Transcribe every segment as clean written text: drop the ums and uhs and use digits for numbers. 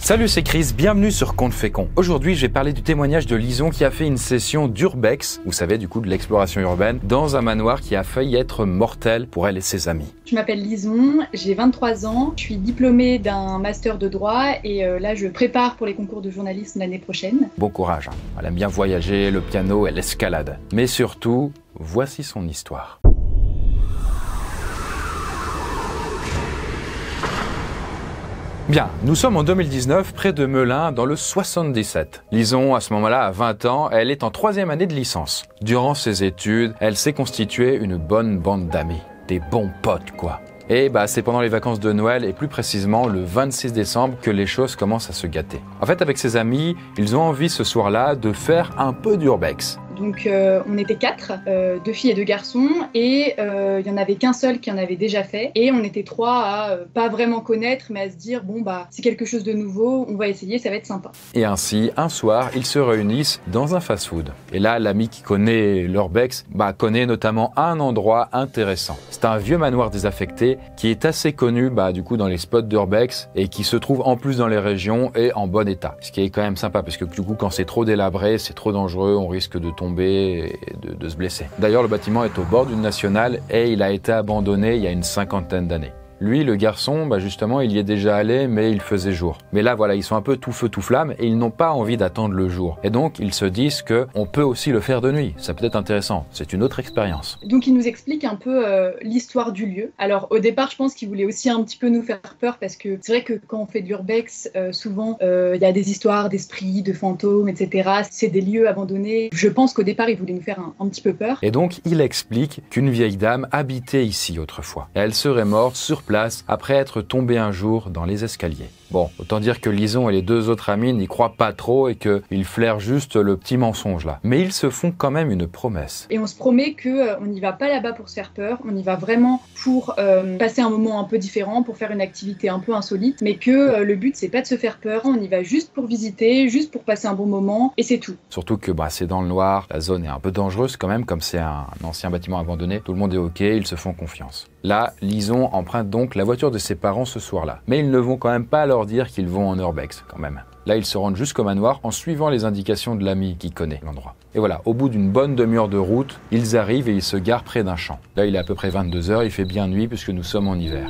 Salut, c'est Chris, bienvenue sur Conte Fécond. Aujourd'hui, je vais parler du témoignage de Lison qui a fait une session d'urbex, vous savez, du coup de l'exploration urbaine, dans un manoir qui a failli être mortel pour elle et ses amis. Je m'appelle Lison, j'ai 23 ans, je suis diplômée d'un master de droit et là je prépare pour les concours de journalisme l'année prochaine. Bon courage, elle aime bien voyager, le piano et l'escalade. Mais surtout, voici son histoire. Bien, nous sommes en 2019, près de Melun, dans le 77. Lison, à ce moment-là, a 20 ans, elle est en 3e année de licence. Durant ses études, elle s'est constituée une bonne bande d'amis. Des bons potes, quoi. Et c'est pendant les vacances de Noël, et plus précisément le 26 décembre, que les choses commencent à se gâter. En fait, avec ses amis, ils ont envie ce soir-là de faire un peu d'urbex. Donc on était 4, 2 filles et 2 garçons, et il n'y en avait qu'un seul qui en avait déjà fait. Et on était 3 à pas vraiment connaître, mais à se dire, bon c'est quelque chose de nouveau, on va essayer, ça va être sympa. Et ainsi, un soir, ils se réunissent dans un fast-food. Et là, l'ami qui connaît l'urbex, connaît notamment un endroit intéressant. C'est un vieux manoir désaffecté qui est assez connu du coup dans les spots d'urbex et qui se trouve en plus dans les régions et en bon état. Ce qui est quand même sympa parce que du coup, quand c'est trop délabré, c'est trop dangereux, on risque de tomber et de se blesser. D'ailleurs, le bâtiment est au bord d'une nationale et il a été abandonné il y a une 50aine d'années. Lui, le garçon, justement, il y est déjà allé, mais il faisait jour. Mais là, voilà, ils sont un peu tout feu, tout flamme, et ils n'ont pas envie d'attendre le jour. Et donc, ils se disent qu'on peut aussi le faire de nuit. Ça peut être intéressant. C'est une autre expérience. Donc, il nous explique un peu l'histoire du lieu. Alors, au départ, je pense qu'il voulait aussi un petit peu nous faire peur, parce que c'est vrai que quand on fait de l'urbex, souvent, il y a des histoires d'esprits, de fantômes, etc. C'est des lieux abandonnés. Je pense qu'au départ, il voulait nous faire un petit peu peur. Et donc, il explique qu'une vieille dame habitait ici autrefois. Et elle serait morte sur place après être tombée un jour dans les escaliers. Bon, autant dire que Lison et les 2 autres amis n'y croient pas trop et qu'ils flairent juste le petit mensonge là. Mais ils se font quand même une promesse. Et on se promet qu'on n'y va pas là-bas pour se faire peur, on y va vraiment pour passer un moment un peu différent, pour faire une activité un peu insolite, mais que le but c'est pas de se faire peur, on y va juste pour visiter, juste pour passer un bon moment, et c'est tout. Surtout que c'est dans le noir, la zone est un peu dangereuse quand même, comme c'est un ancien bâtiment abandonné, tout le monde est ok, ils se font confiance. Là, Lison emprunte donc la voiture de ses parents ce soir-là. Mais ils ne vont quand même pas leur dire qu'ils vont en urbex, quand même. Là, ils se rendent jusqu'au manoir en suivant les indications de l'ami qui connaît l'endroit. Et voilà, au bout d'une bonne demi-heure de route, ils arrivent et ils se garent près d'un champ. Là, il est à peu près 22h, il fait bien nuit puisque nous sommes en hiver.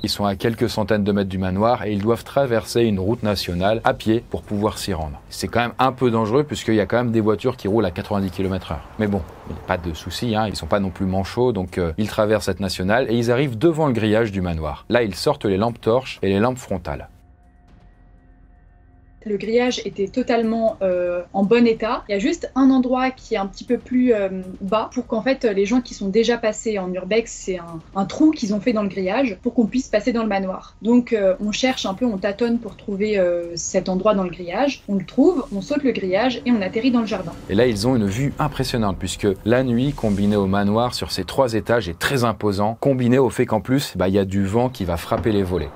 Ils sont à quelques centaines de mètres du manoir et ils doivent traverser une route nationale à pied pour pouvoir s'y rendre. C'est quand même un peu dangereux puisqu'il y a quand même des voitures qui roulent à 90 km/h. Mais bon, il n'y a pas de souci, ils sont pas non plus manchots, donc ils traversent cette nationale et ils arrivent devant le grillage du manoir. Là, ils sortent les lampes torches et les lampes frontales. Le grillage était totalement en bon état. Il y a juste un endroit qui est un petit peu plus bas pour qu'en fait les gens qui sont déjà passés en urbex, c'est un trou qu'ils ont fait dans le grillage pour qu'on puisse passer dans le manoir. Donc on cherche un peu, on tâtonne pour trouver cet endroit dans le grillage. On le trouve, on saute le grillage et on atterrit dans le jardin. Et là ils ont une vue impressionnante puisque la nuit combinée au manoir sur ces 3 étages est très imposant, combiné au fait qu'en plus il y a du vent qui va frapper les volets.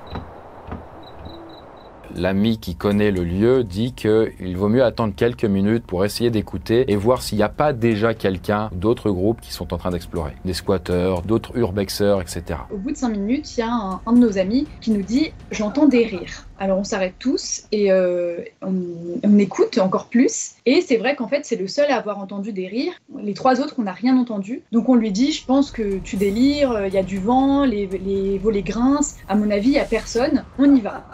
L'ami qui connaît le lieu dit qu'il vaut mieux attendre quelques minutes pour essayer d'écouter et voir s'il n'y a pas déjà quelqu'un, d'autres groupes qui sont en train d'explorer. Des squatteurs, d'autres urbexeurs, etc. Au bout de 5 minutes, il y a un de nos amis qui nous dit « J'entends des rires ». Alors on s'arrête tous et on écoute encore plus. Et c'est vrai qu'en fait c'est le seul à avoir entendu des rires. Les 3 autres on n'a rien entendu. Donc on lui dit je pense que tu délires, il y a du vent, les volets grincent. À mon avis il n'y a personne, on y va.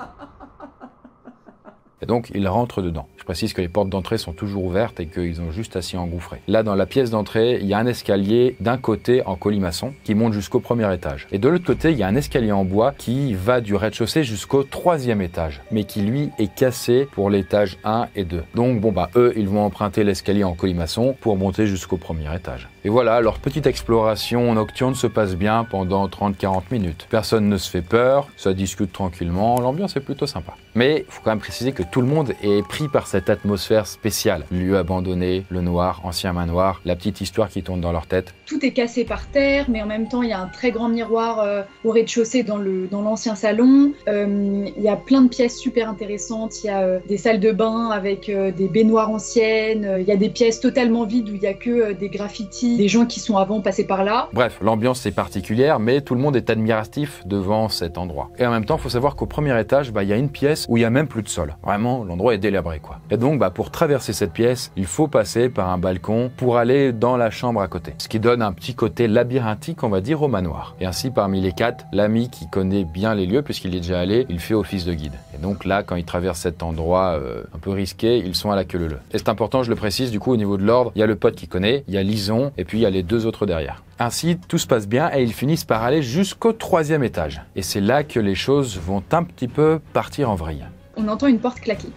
Et donc, ils rentrent dedans. Je précise que les portes d'entrée sont toujours ouvertes et qu'ils ont juste à s'y engouffrer. Là, dans la pièce d'entrée, il y a un escalier d'un côté en colimaçon qui monte jusqu'au 1er étage. Et de l'autre côté, il y a un escalier en bois qui va du rez-de-chaussée jusqu'au 3e étage, mais qui, lui, est cassé pour l'étage 1 et 2. Donc, eux, ils vont emprunter l'escalier en colimaçon pour monter jusqu'au 1er étage. Et voilà, leur petite exploration nocturne se passe bien pendant 30-40 minutes. Personne ne se fait peur, ça discute tranquillement, l'ambiance est plutôt sympa. Mais il faut quand même préciser que tout le monde est pris par cette atmosphère spéciale. Lieu abandonné, le noir, ancien manoir, la petite histoire qui tourne dans leur tête. Tout est cassé par terre, mais en même temps, il y a un très grand miroir au rez-de-chaussée dans l'ancien salon. Il y a plein de pièces super intéressantes. Il y a des salles de bain avec des baignoires anciennes. Il y a des pièces totalement vides où il n'y a que des graffitis si des gens qui sont avant passés par là. Bref, l'ambiance est particulière, mais tout le monde est admiratif devant cet endroit. Et en même temps, il faut savoir qu'au premier étage, il y a une pièce où il n'y a même plus de sol. Vraiment, l'endroit est délabré, quoi. Et donc, pour traverser cette pièce, il faut passer par un balcon pour aller dans la chambre à côté. Ce qui donne un petit côté labyrinthique, on va dire, au manoir. Et ainsi, parmi les 4, l'ami qui connaît bien les lieux, puisqu'il y est déjà allé, il fait office de guide. Et donc là, quand ils traversent cet endroit un peu risqué, ils sont à la queue leu leu. Et c'est important, je le précise, du coup, au niveau de l'ordre, il y a le pote qui connaît, il y a Lison, et puis il y a les 2 autres derrière. Ainsi, tout se passe bien et ils finissent par aller jusqu'au 3e étage. Et c'est là que les choses vont un petit peu partir en vrille. On entend une porte claquer.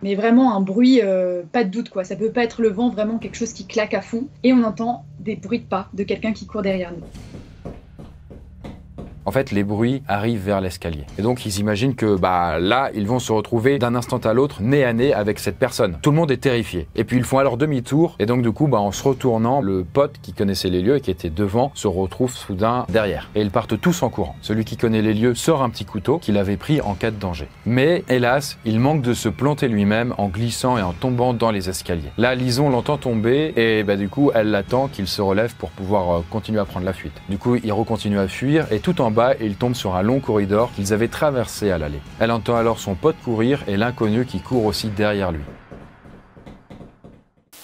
Mais vraiment un bruit, pas de doute quoi, ça peut pas être le vent, vraiment quelque chose qui claque à fond. Et on entend des bruits de pas de quelqu'un qui court derrière nous. En fait, les bruits arrivent vers l'escalier. Et donc, ils imaginent que là, ils vont se retrouver d'un instant à l'autre, nez à nez avec cette personne. Tout le monde est terrifié. Et puis, ils font alors demi-tour. Et donc, du coup, en se retournant, le pote qui connaissait les lieux et qui était devant se retrouve soudain derrière. Et ils partent tous en courant. Celui qui connaît les lieux sort un petit couteau qu'il avait pris en cas de danger. Mais, hélas, il manque de se planter lui-même en glissant et en tombant dans les escaliers. Là, Lison l'entend tomber et du coup, elle l'attend qu'il se relève pour pouvoir continuer à prendre la fuite. Du coup, il recontinue à fuir et tout en bas, il tombe sur un long corridor qu'ils avaient traversé à l'aller. Elle entend alors son pote courir et l'inconnu qui court aussi derrière lui.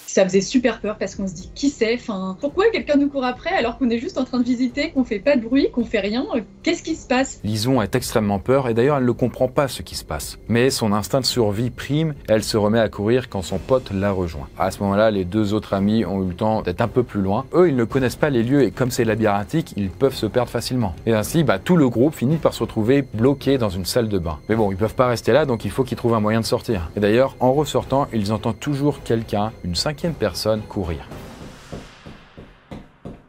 Ça faisait super peur parce qu'on se dit qui c'est, pourquoi quelqu'un nous court après alors qu'on est juste en train de visiter, qu'on fait pas de bruit, qu'on fait rien, qu'est-ce qui se passe? Lison est extrêmement peur et d'ailleurs elle ne comprend pas ce qui se passe. Mais son instinct de survie prime, elle se remet à courir quand son pote la rejoint. À ce moment-là, les 2 autres amis ont eu le temps d'être un peu plus loin. Eux, ils ne connaissent pas les lieux et comme c'est labyrinthique, ils peuvent se perdre facilement. Et ainsi, tout le groupe finit par se retrouver bloqué dans une salle de bain. Mais bon, ils peuvent pas rester là, donc il faut qu'ils trouvent un moyen de sortir. Et d'ailleurs, en ressortant, ils entendent toujours quelqu'un, une 5e personne, courir.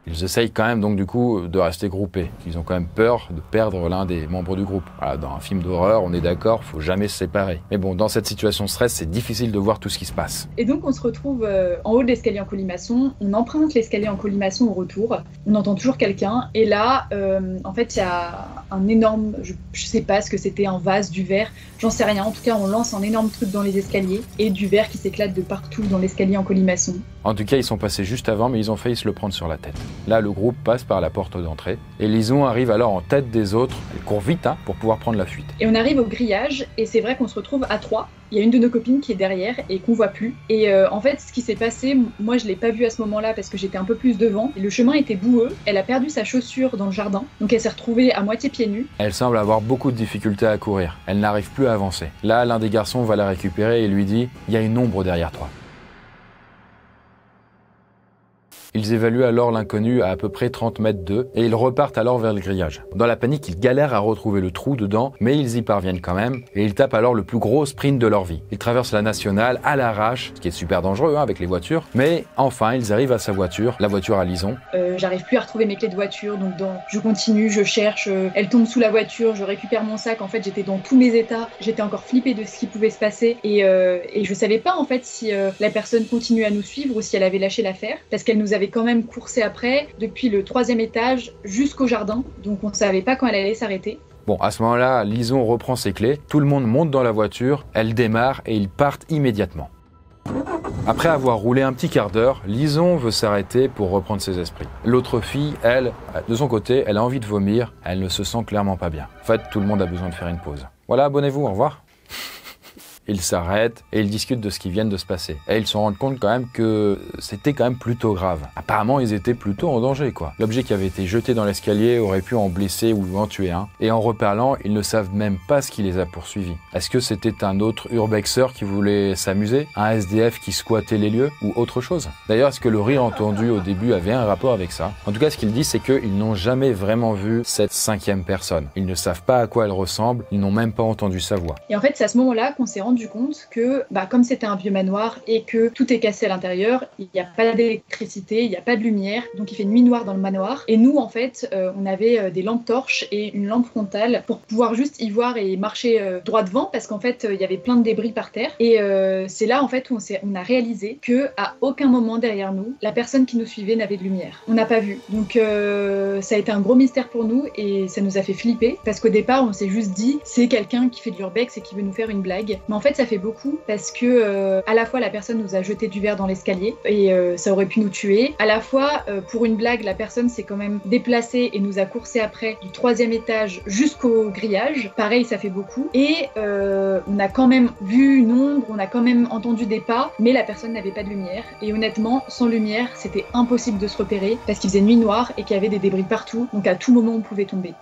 Ils essayent quand même donc du coup de rester groupés. Ils ont quand même peur de perdre l'un des membres du groupe. Voilà, dans un film d'horreur, on est d'accord, faut jamais se séparer. Mais bon, dans cette situation de stress, c'est difficile de voir tout ce qui se passe. Et donc on se retrouve en haut de l'escalier en colimaçon, on emprunte l'escalier en colimaçon au retour, on entend toujours quelqu'un, et là, en fait, il y a un énorme, je sais pas ce que c'était, un vase, du verre, j'en sais rien, en tout cas on lance un énorme truc dans les escaliers, et du verre qui s'éclate de partout dans l'escalier en colimaçon. En tout cas, ils sont passés juste avant, mais ils ont failli se le prendre sur la tête. Là, le groupe passe par la porte d'entrée, et Lison arrive alors en tête des autres, elle court vite pour pouvoir prendre la fuite. Et on arrive au grillage, et c'est vrai qu'on se retrouve à 3. Il y a une de nos copines qui est derrière et qu'on voit plus. Et en fait, ce qui s'est passé, moi je l'ai pas vu à ce moment-là parce que j'étais un peu plus devant. Et le chemin était boueux, elle a perdu sa chaussure dans le jardin, donc elle s'est retrouvée à moitié pieds nus. Elle semble avoir beaucoup de difficultés à courir, elle n'arrive plus à avancer. Là, l'un des garçons va la récupérer et lui dit « Il y a une ombre derrière toi ». Ils évaluent alors l'inconnu à peu près 30 mètres d'eux et ils repartent alors vers le grillage. Dans la panique, ils galèrent à retrouver le trou dedans, mais ils y parviennent quand même et ils tapent alors le plus gros sprint de leur vie. Ils traversent la nationale à l'arrache, ce qui est super dangereux avec les voitures, mais enfin ils arrivent à sa voiture, la voiture à Lison. J'arrive plus à retrouver mes clés de voiture, donc je continue, je cherche, elle tombe sous la voiture, je récupère mon sac, en fait j'étais dans tous mes états, j'étais encore flippée de ce qui pouvait se passer et je savais pas en fait si la personne continuait à nous suivre ou si elle avait lâché l'affaire, parce qu'elle nous avait quand même coursé après depuis le 3e étage jusqu'au jardin, donc on savait pas quand elle allait s'arrêter. Bon, à ce moment-là, Lison reprend ses clés, tout le monde monte dans la voiture, elle démarre et ils partent immédiatement. Après avoir roulé un petit quart d'heure, Lison veut s'arrêter pour reprendre ses esprits. L'autre fille, elle, de son côté, elle a envie de vomir, elle ne se sent clairement pas bien. En fait, tout le monde a besoin de faire une pause. Voilà, abonnez-vous, au revoir. Ils s'arrêtent et ils discutent de ce qui vient de se passer. Et ils se rendent compte quand même que c'était quand même plutôt grave. Apparemment, ils étaient plutôt en danger, quoi. L'objet qui avait été jeté dans l'escalier aurait pu en blesser ou en tuer un. Et en reparlant, ils ne savent même pas ce qui les a poursuivis. Est-ce que c'était un autre urbexeur qui voulait s'amuser? Un SDF qui squattait les lieux? Ou autre chose? D'ailleurs, est-ce que le rire entendu au début avait un rapport avec ça? En tout cas, ce qu'ils disent, c'est qu'ils n'ont jamais vraiment vu cette 5e personne. Ils ne savent pas à quoi elle ressemble, ils n'ont même pas entendu sa voix. Et en fait, c'est à ce moment-là qu'on s'est rendu compte que, comme c'était un vieux manoir et que tout est cassé à l'intérieur, il n'y a pas d'électricité, il n'y a pas de lumière, donc il fait nuit noire dans le manoir. Et nous, en fait, on avait des lampes torches et une lampe frontale pour pouvoir juste y voir et marcher droit devant, parce qu'en fait, il y avait plein de débris par terre. Et c'est là, en fait, où on a réalisé que à aucun moment derrière nous, la personne qui nous suivait n'avait de lumière. On n'a pas vu. Donc ça a été un gros mystère pour nous et ça nous a fait flipper, parce qu'au départ, on s'est juste dit, c'est quelqu'un qui fait de l'urbex et qui veut nous faire une blague. Mais en fait, ça fait beaucoup parce que à la fois la personne nous a jeté du verre dans l'escalier et ça aurait pu nous tuer. À la fois, pour une blague, la personne s'est quand même déplacée et nous a coursé après du 3e étage jusqu'au grillage. Pareil, ça fait beaucoup. Et on a quand même vu une ombre, on a quand même entendu des pas, mais la personne n'avait pas de lumière. Et honnêtement, sans lumière, c'était impossible de se repérer parce qu'il faisait nuit noire et qu'il y avait des débris partout. Donc à tout moment, on pouvait tomber.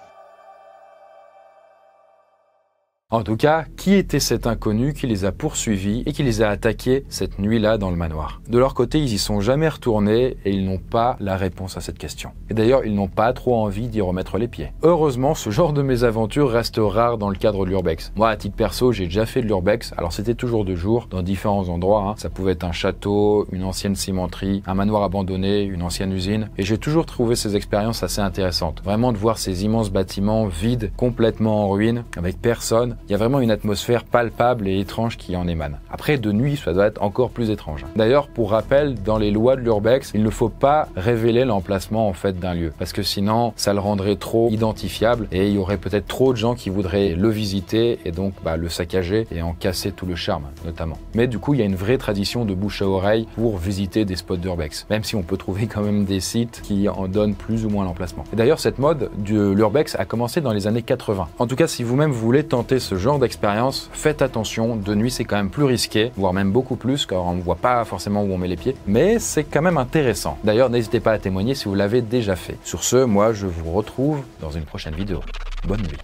En tout cas, qui était cet inconnu qui les a poursuivis et qui les a attaqués cette nuit-là dans le manoir? De leur côté, ils y sont jamais retournés et ils n'ont pas la réponse à cette question. Et d'ailleurs, ils n'ont pas trop envie d'y remettre les pieds. Heureusement, ce genre de mésaventures reste rare dans le cadre de l'urbex. Moi, à titre perso, j'ai déjà fait de l'urbex. Alors c'était toujours de jour, dans différents endroits. Ça pouvait être un château, une ancienne cimenterie, un manoir abandonné, une ancienne usine. Et j'ai toujours trouvé ces expériences assez intéressantes. Vraiment de voir ces immenses bâtiments vides, complètement en ruine, avec personne. Il y a vraiment une atmosphère palpable et étrange qui en émane. Après, de nuit, ça doit être encore plus étrange. D'ailleurs, pour rappel, dans les lois de l'urbex, il ne faut pas révéler l'emplacement en fait d'un lieu, parce que sinon, ça le rendrait trop identifiable et il y aurait peut-être trop de gens qui voudraient le visiter et donc le saccager et en casser tout le charme, notamment. Mais du coup, il y a une vraie tradition de bouche à oreille pour visiter des spots d'urbex, même si on peut trouver quand même des sites qui en donnent plus ou moins l'emplacement. Et d'ailleurs, cette mode de l'urbex a commencé dans les années 80. En tout cas, si vous-même voulez tenter ce genre d'expérience, faites attention, de nuit c'est quand même plus risqué, voire même beaucoup plus, car on ne voit pas forcément où on met les pieds, mais c'est quand même intéressant. D'ailleurs, n'hésitez pas à témoigner si vous l'avez déjà fait. Sur ce, moi je vous retrouve dans une prochaine vidéo. Bonne nuit.